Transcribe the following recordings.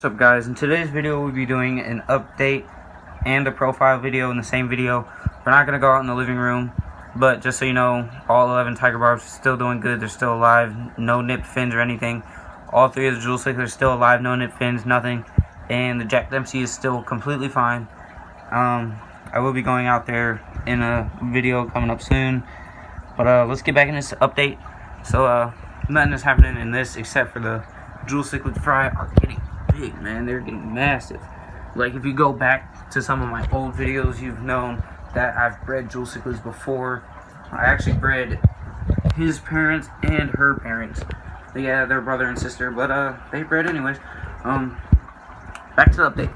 What's up, guys? In today's video we'll be doing an update and a profile video in the same video. We're not going to go out in the living room, but just so you know, all 11 Tiger Barbs are still doing good. They're still alive, no nipped fins or anything. All 3 of the Jewel Cichlid are still alive, no nipped fins, nothing. And the Jack Dempsey is still completely fine. I will be going out there in a video coming up soon, but let's get back in this update. So nothing is happening in this except for the Jewel Cichlid fry are getting big, man. They're getting massive. Like, if you go back to some of my old videos, you've known that I've bred Jewel Cichlids before. I actually bred his parents and her parents. Yeah, they're brother and sister, but they bred anyways. Back to the update.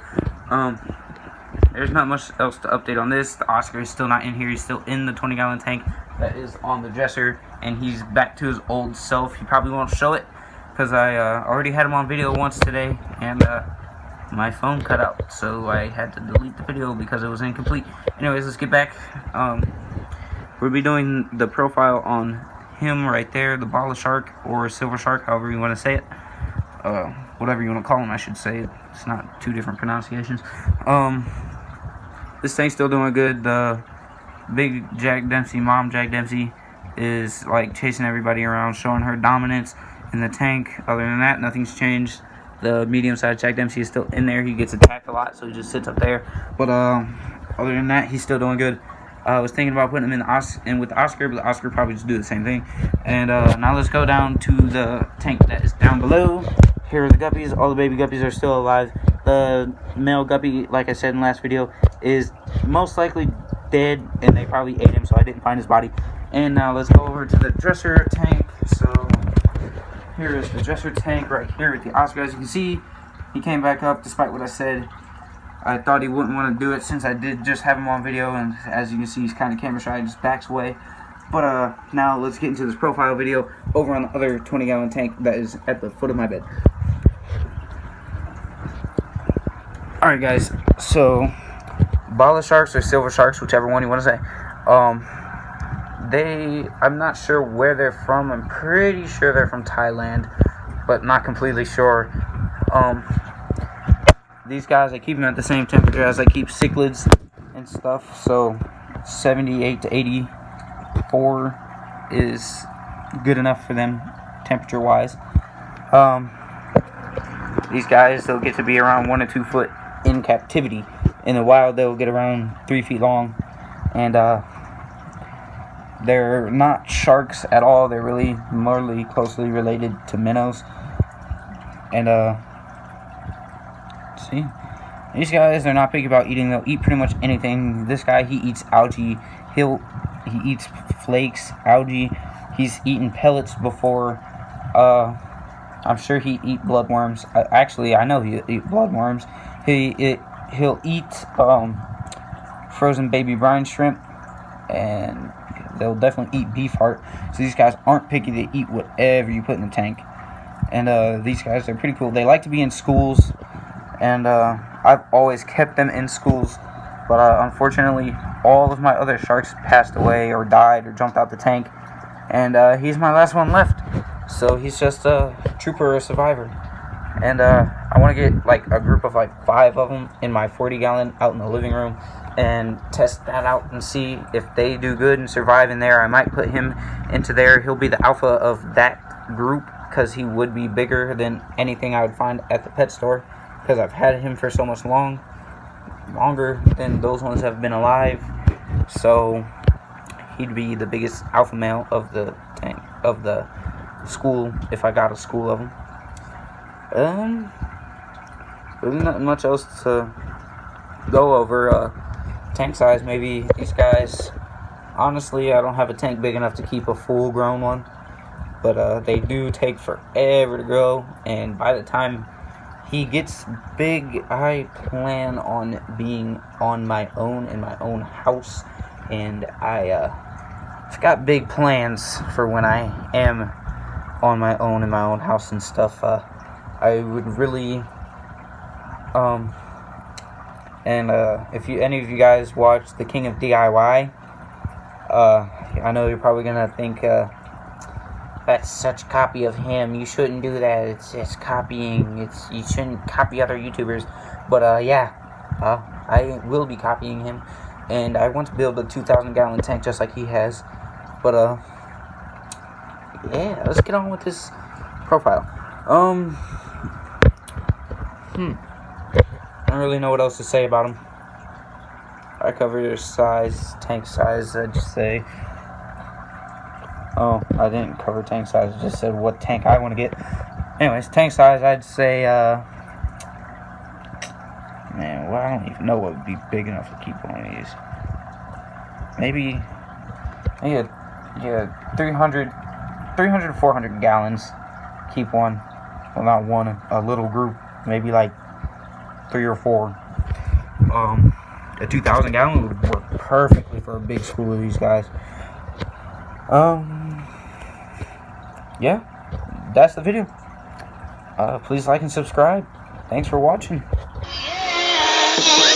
There's not much else to update on this. The Oscar is still not in here. He's still in the 20-gallon tank that is on the dresser, and he's back to his old self. He probably won't show it because I already had him on video once today, and my phone cut out, so I had to delete the video because it was incomplete. Anyways, let's get back. We'll be doing the profile on him right there, the bala shark or silver shark, however you want to say it. Whatever you want to call him, I should say. It's not two different pronunciations. This thing's still doing good. The big Jack Dempsey, mom Jack Dempsey, is like chasing everybody around, showing her dominance in the tank. Other than that, nothing's changed. The medium-sized Jack Dempsey is still in there. He gets attacked a lot, so he just sits up there. But other than that, he's still doing good. I was thinking about putting him in with the Oscar, but the Oscar probably just do the same thing. And now let's go down to the tank that is down below. Here are the guppies. All the baby guppies are still alive. The male guppy, like I said in the last video, is most likely dead, and they probably ate him, so I didn't find his body. And now let's go over to the dresser tank. So here is the dresser tank right here with the Oscar. As you can see, he came back up despite what I said. I thought he wouldn't want to do it since I did just have him on video, and as you can see, he's kind of camera shy and just backs away. But now let's get into this profile video over on the other 20-gallon tank that is at the foot of my bed. Alright, guys, so bala sharks or silver sharks, whichever one you want to say, I'm not sure where they're from. I'm pretty sure they're from Thailand, but not completely sure. These guys, I keep them at the same temperature as I keep cichlids and stuff, so 78 to 84 is good enough for them temperature wise. These guys, they'll get to be around 1 to 2 foot in captivity. In the wild, they'll get around 3 feet long, and they're not sharks at all. They're really more closely related to minnows. And see, these guys, they're not picky about eating. They'll eat pretty much anything. This guy, he eats algae. He eats flakes, algae. He's eaten pellets before. I'm sure he eat bloodworms. Actually, I know he'll eat bloodworms. He'll eat frozen baby brine shrimp, and they'll definitely eat beef heart. So these guys aren't picky. They eat whatever you put in the tank. And these guys are pretty cool. They like to be in schools, and I've always kept them in schools. But unfortunately, all of my other sharks passed away or died or jumped out the tank, and he's my last one left. So he's just a trooper or a survivor. And I want to get like a group of like 5 of them in my 40-gallon out in the living room and test that out and see if they do good and survive in there. I might put him into there. He'll be the alpha of that group because he would be bigger than anything I would find at the pet store, because I've had him for so much longer than those ones have been alive. So he'd be the biggest alpha male of the tank, of the school, if I got a school of them. Really not much else to go over. Tank size, maybe these guys, honestly, I don't have a tank big enough to keep a full grown one, but they do take forever to grow, and by the time he gets big, I plan on being on my own in my own house, and I've got big plans for when I am on my own in my own house and stuff. I would really if any of you guys watch The King of DIY, I know you're probably gonna think that's such a copy of him. You shouldn't do that. It's copying. You shouldn't copy other YouTubers. But yeah, I will be copying him, and I want to build a 2,000-gallon tank just like he has. But yeah, let's get on with this profile. I don't really know what else to say about him. I covered his size, tank size. I just say. Oh, I didn't cover tank size. I just said what tank I want to get. Anyways, tank size, I'd say, man, well, I don't even know what would be big enough to keep one of these. Maybe, yeah, 300 to 400 gallons. Keep one. Well, not one, a little group. Maybe like 3 or 4. A 2,000 gallon would work perfectly for a big school of these guys. Yeah, that's the video. Please like and subscribe. Thanks for watching. Yeah.